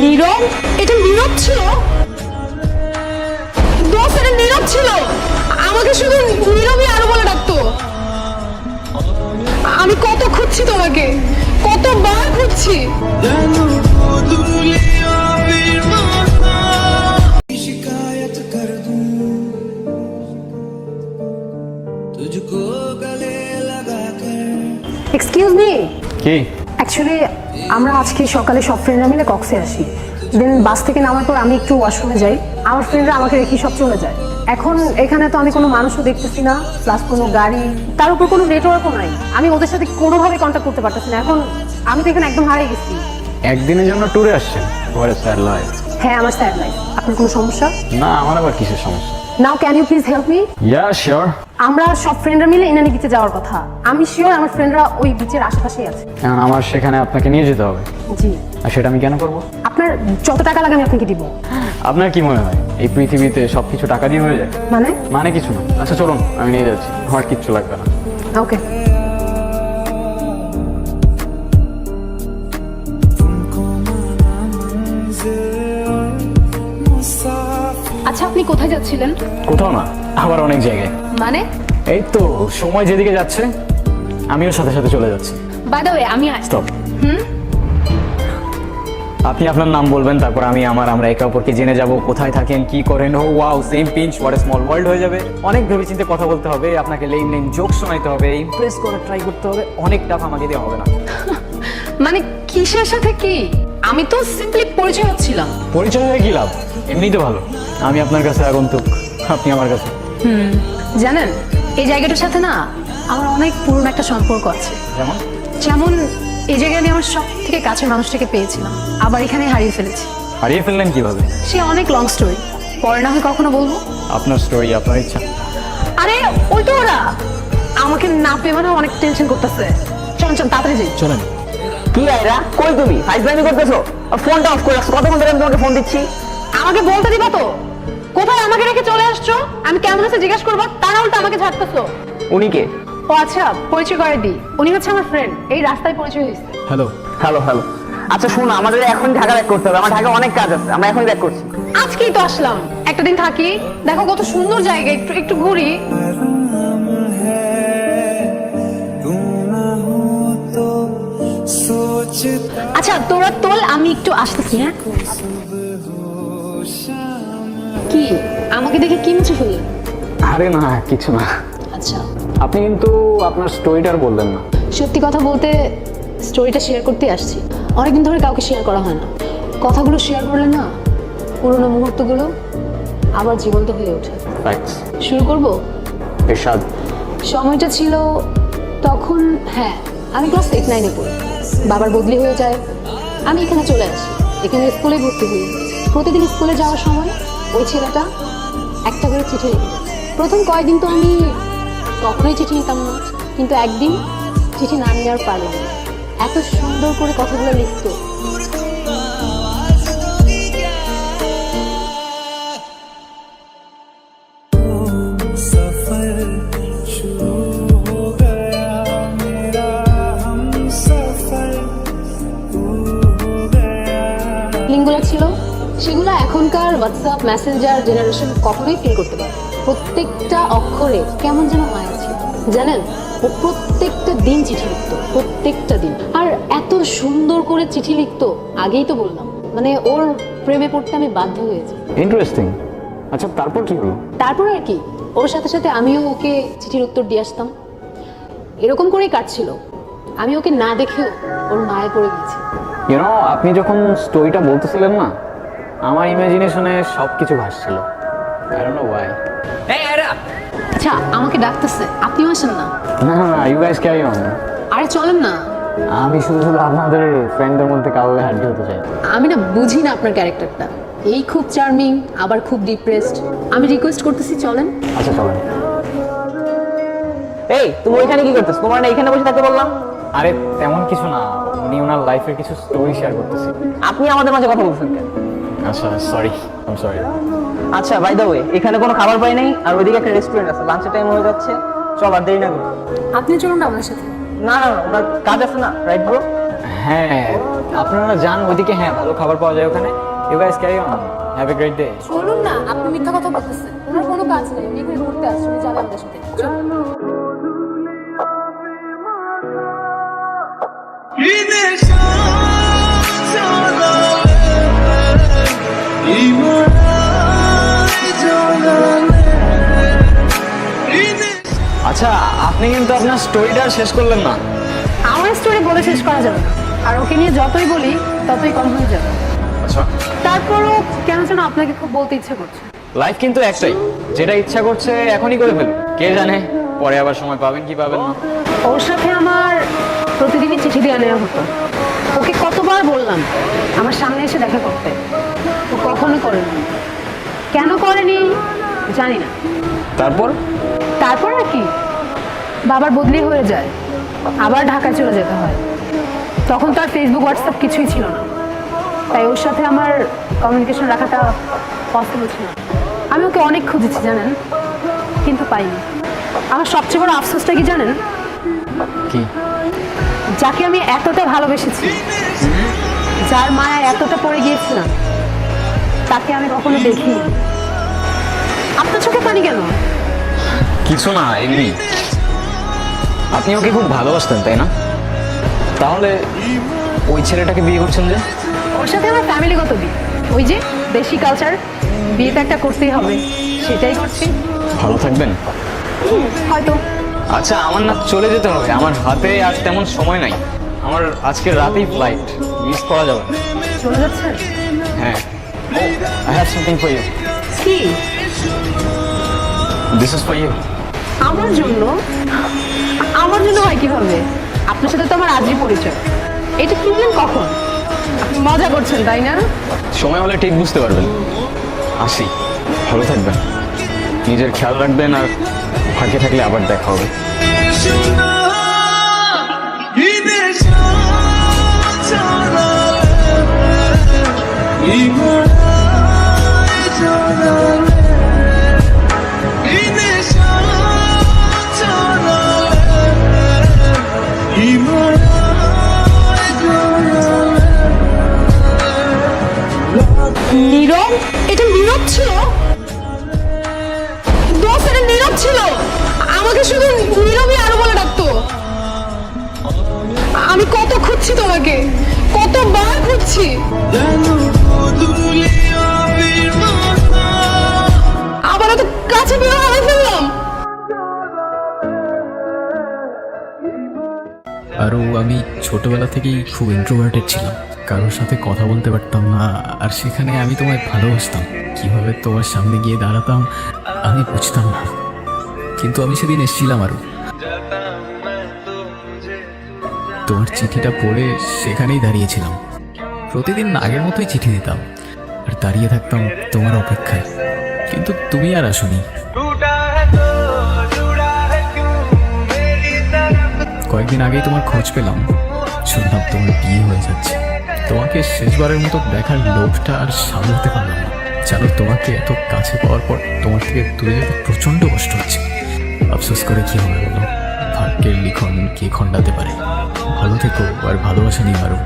নীরব? এটা নীরব ছিল? দোস্ত, এটা নীরব ছিল। আমাকে শুধু নীরবই আরো বলে ডাকতো। আমি কত খুঁজছি তোমাকে, কতবার খুঁজছি। शिकायत कर दूं तुझको गले लगा कर। Excuse me. কি? অ্যাকচুয়ালি আমরা আজকে সকালে সব ফ্রেন্ডরা মিলে কক্সে আসি। দেন বাস থেকে নামার পর আমি একটু ওয়াশরুমে যাই, আমার ফ্রেন্ডরা আমাকে রেখে সব চলে যায়। এখন এখানে তো আমি কোনো মানুষও দেখতেছি না, প্লাস কোনো গাড়ি, তার উপর কোনো নেটওয়ার্কও নাই। আমি ওদের সাথে কোনোভাবে কন্ট্যাক্ট করতে পারতেছি না। এখন আমি তো এখানে একদম হারিয়ে গেছি। একদিনের জন্য ট্যুরে আসছেন? ঘরে স্যার লয়। হ্যাঁ, আমার স্যাড লাইফ। আপনার কোনো সমস্যা? না, আমার আবার কিসের সমস্যা? Now can you please help me? Yeah sure. আমরা সব ফ্রেন্ডরা মিলে ইনানি বিচে যাওয়ার কথা। আমি শিওর আমার ফ্রেন্ডরা ওই বিচের আশেপাশেই আছে। এখন আমার সেখানে আপনাকে নিয়ে যেতে হবে। জি। আর সেটা আমি কেন করব? আপনার যত টাকা লাগে আমি আপনাকে দিব। আপনার কি মনে হয় এই পৃথিবীতে সবকিছু টাকা দিয়ে হয়ে যায়? মানে কিছু না। আচ্ছা চলুন, আমি নিয়ে যাচ্ছি, আমার কিচ্ছু লাগবে না। ওকে। আচ্ছা, আপনি কোথায় যাচ্ছিলেন? কোথাও না, আবার অনেক জায়গায়। মানে? এই তো সময় যেদিকে যাচ্ছে আমিও সাথে সাথে চলে যাচ্ছি। বাই দ্য ওয়ে, আমি স্টপ। আপনি আপনার নাম বলবেন, তারপর আমরা একে অপরকে জেনে যাব, কোথায় থাকেন, কি করেন। Oh wow, same pinch, what a small world হয়ে যাবে। অনেক ভেবেচিন্তে কথা বলতে হবে, আপনাকে লেম লেম জোক শোনাইতে হবে, ইমপ্রেস করার ট্রাই করতে হবে। অনেক টাফ, আমাকে দিয়ে হবে না। মানে কিসের সাথে কি? আমি তো সিম্পলি পরিচয় হচ্ছিলাম। পরিচয় হয়ে কি লাভ? এমনিই তো ভালো। আমি আপনার কাছে আগন্তুক, আপনি আমার কাছে। জানেন, এই জায়গাটার সাথে না আমার অনেক পুরনো একটা সম্পর্ক আছে। যেমন? যেমন এই জায়গায় আমি আমার সব থেকে কাছের মানুষটাকে পেয়েছিলাম, আবার এখানে হারিয়ে ফেলেছি। হারিয়ে ফেললেন কিভাবে? সে অনেক লং স্টোরি, পরে না হয় কখনো বলবো। আপনার স্টোরি, আপনার ইচ্ছা। আরে ওই তো ওরা আমাকে না পেয়ে মানে অনেক টেনশন করতেছে। চল চল তাড়াতাড়ি যাই। চলেন। কি আইরা, কই তুমি ফাইজলামি করতেছো? আর ফোনটা অফ করে রাখছো, কতক্ষণ ধরে আমি তোমাকে ফোন দিচ্ছি। আমাকে বলতে দিবা তো কোথায় আমাকে রেখে চলে আসছো? আমি কেমন আছে জিজ্ঞেস করবো, তারা উল্টা আমাকে ঝাড়তেছো। উনি কে? ও আচ্ছা, পরিচয় করে দিই। উনি হচ্ছে আমার ফ্রেন্ড, এই রাস্তায় পরিচয় হয়েছে। হ্যালো। Hello hello. আচ্ছা শোনো, আমাদের এখন ঢাকা ব্যাক করতে হবে, আমার ঢাকা অনেক কাজ আছে, আমরা এখন ব্যাক করছি। আজকেই তো আসলাম, একটা দিন থাকি, দেখো কত সুন্দর জায়গা, একটু একটু ঘুরি। আচ্ছা তোরা তোল, আমি একটু আসতেছি। হ্যাঁ, কি আমাকে দেখে কি মুছে ফেললেন? আরে না, কিছু না। আচ্ছা, আপনি কিন্তু আপনার স্টোরিটা আর বললেন না। সত্যি কথা বলতে স্টোরিটা শেয়ার করতে আসছি। অনেকদিন ধরে কাউকে শেয়ার করা হয় না। কথাগুলো শেয়ার করলে না পুরোনো মুহূর্তগুলো আবার জীবন্ত হয়ে ওঠে। ফ্যাক্টস। শুরু করব? এরশাদ। সময়টা ছিল তখন, হ্যাঁ আমি ক্লাস 8-9-এ পড়ি। বাবার বদলি হয়ে যায়, আমি এখানে চলে আসি। এখানে স্কুলে ভর্তি হই। প্রতিদিন স্কুলে যাওয়ার সময় ওই ছেলেটা একটা করে চিঠি লিখে যেত। প্রথম কয়েকদিন তো আমি কখনোই চিঠি নিতাম না, কিন্তু একদিন চিঠি না নিয়ে আর পারলাম না। এত সুন্দর করে কথাগুলো লিখতো। सफर शुरू हो गया मेरा, हम सफर हो गया। লিঙ্কগুলো ছিল, সেগুলো এখনকার হোয়াটসঅ্যাপ মেসেঞ্জার জেনারেশন কখনোই ফিল করতে পারে। প্রত্যেকটা অক্ষরে কেমন যেন মায়া ছিল। জানেন, ও প্রত্যেকটা দিন চিঠি লিখতো, প্রত্যেকটা দিন। আর এত সুন্দর করে চিঠি লিখতো, আগেই তো বললাম, মানে ওর প্রেমে পড়তে আমি বাধ্য হয়েছি। ইন্টারেস্টিং। আচ্ছা তারপর কি হলো? তারপর আর কি, ওর সাথে সাথে আমিও ওকে চিঠির উত্তর দিয়ে আসতাম। এরকম করেই কাটছিল। আমি ওকে না দেখেও ওর মায়ে পড়ে গেছি। আপনি যখন স্টোরিটা বলতেছিলেন না, আমার ইমাজিনেশনে সবকিছু ভাসছিল। I don't know why. এই আইরা, আচ্ছা আমাকে ডাকতেছে, আপনিও আসেন না? না না, ইউ গাইস ক্যারি অন। আরে চলেন না। আমি শুধু শুধু আপনাদের ফ্রেন্ডদের মধ্যে কাউকে হাড্ডি হতে চাই। আমি না বুঝি না আপনার ক্যারেক্টারটা, এই খুব চার্মিং আবার খুব ডিপ্রেসড। আমি রিকোয়েস্ট করতেছি চলেন। আচ্ছা চলেন। এই তুমি ওইখানে কি করতেছ? তোমার না এখানে বসে থাকতে বললাম। আরে তেমন কিছু না, উনি ওনার লাইফের কিছু স্টোরি শেয়ার করতেছি। আপনি আমাদের মাঝে কথা বলছেন কেন? আচ্ছা সরি, আই এম সরি। আচ্ছা বাই দ্য ওয়ে, এখানে কোনো খাবার পাই নাই, আর ওইদিকে একটা রেস্টুরেন্ট আছে, লাঞ্চের টাইম হয়ে যাচ্ছে, চল আর দেরি না করি। আপনি চলুন না আমার সাথে। না না না, ওনার কাজ আছে না, রাইট ব্রো? হ্যাঁ আপনারা যান ওইদিকে, হ্যাঁ ভালো খাবার পাওয়া যায় ওখানে। You guys carry on, have a great day. চলুন না, আপনি মিথ্যা কথা বলতেছেন। ওনার কোনো কাজ নেই, উনি এখানে ঘুরতে আসছেন, যাবে আমাদের সাথে। চলুন। yine sana আচ্ছা আপনি কিন্তু আপনার স্টোরিটা শেষ করলেন না। আমার স্টোরি বলে শেষ করা যাবে না, আর ওকে নিয়ে যতই বলি ততই কম হয়ে যাবে। আচ্ছা তারপরও কেন যেন আপনাকে খুব বলতে ইচ্ছে করছে। লাইফ কিন্তু একটাই, যেটা ইচ্ছা করছে এখনই করে ফেলুন, কে জানে পরে আবার সময় পাবেন কি পাবেন না। ওর সাথে আমার প্রতিদিনই চিঠি দেওয়া নেওয়া হতো। ওকে কতবার বললাম আমার সামনে এসে দেখা করতে, ও কখনো করেনি। কেন করেনি জানি না। তারপর তারপর আর কি, বাবার বদলি হয়ে যায়, আবার ঢাকায় চলে যেতে হয়। তখন তো আর ফেসবুক হোয়াটসঅ্যাপ কিছুই ছিল না, তাই ওর সাথে আমার কমিউনিকেশন রাখাটা পসিবল ছিল না। আমি ওকে অনেক খুঁজেছি জানেন, কিন্তু পাইনি। আমার সবচেয়ে বড় আফসোসটা কি জানেন? কি? যাকে আমি এতটা ভালোবেসেছি, যার মায়া এতটা পড়ে গিয়েছিলাম, তাকে আমি কখনো দেখিনি। আপনার চোখে পানি কেন? কিছু না, এমনি। আপনি ওকে খুব ভালোবাসতেন তাই না? তাহলে ওই ছেলেটাকে বিয়ে করছেন যে? ওর সাথে আমার ফ্যামিলিগত বিয়ে, ওই যে দেশি কালচার, বিয়ে তো একটা করতেই হবে, সেটাই করছি। ভালো থাকবেন হয়তো। আচ্ছা আমার না চলে যেতে হবে, আমার হাতে আজ তেমন সময় নাই। আমার আজকে রাতেই ফ্লাইট, মিস করা যাবে না। চলে যাচ্ছেন? হ্যাঁ, I have something for you. কি? This is for you. আমার জন্য? আমার জন্য হয় কিভাবে? আপনার সাথে তো আমার আজই পরিচয়। এটা কিনলেন কখন? আপনি মজা করছেন তাই না? সময় হলে ঠিক বুঝতে পারবেন। আসি, ভালো থাকবেন, নিজের খেয়াল রাখবেন, আর ফাঁকে থাকলে আবার দেখা হবে। নীরব? এটা নীরব ছিল? দোস্ত, এটা নীরব ছিল। আমাকে শুধু নীরবই আরো বলে ডাকতো। আমি কত খুঁজছি তোমাকে, কতবার খুঁজছি। আবার এত কাছে পেয়ে হারিয়ে ফেললাম। আরও আমি ছোটবেলা থেকেই খুব ইন্ট্রোভার্টেড ছিলাম, কারোর সাথে কথা বলতে পারতাম না। আর সেখানে আমি তোমায় ভালোবাসতাম, কিভাবে তোমার সামনে গিয়ে দাঁড়াতাম আমি বুঝতাম না। কিন্তু আমি সেদিন এসেছিলাম আরও, তোমার চিঠিটা পড়ে সেখানেই দাঁড়িয়েছিলাম। প্রতিদিন আগের মতোই চিঠি দিতাম আর দাঁড়িয়ে থাকতাম তোমার অপেক্ষায়, কিন্তু তুমি আর আসোনি। কয়েকদিন আগেই তোমার খোঁজ পেলাম, শুনলাম তোমার বিয়ে হয়ে যাচ্ছে। তোমাকে শেষবারের মতো দেখার লোভটা আর সামলাতে পারলাম না। জানো, তোমাকে এত কাছে পাওয়ার পর তোমার থেকে দূরে যেতে প্রচণ্ড কষ্ট হচ্ছে। আফসোস করে কি হবে বলো, ভাগ্যের লিখন কে খণ্ডাতে পারে। ভালো থেকো আর ভালোবাসা নিও আরও।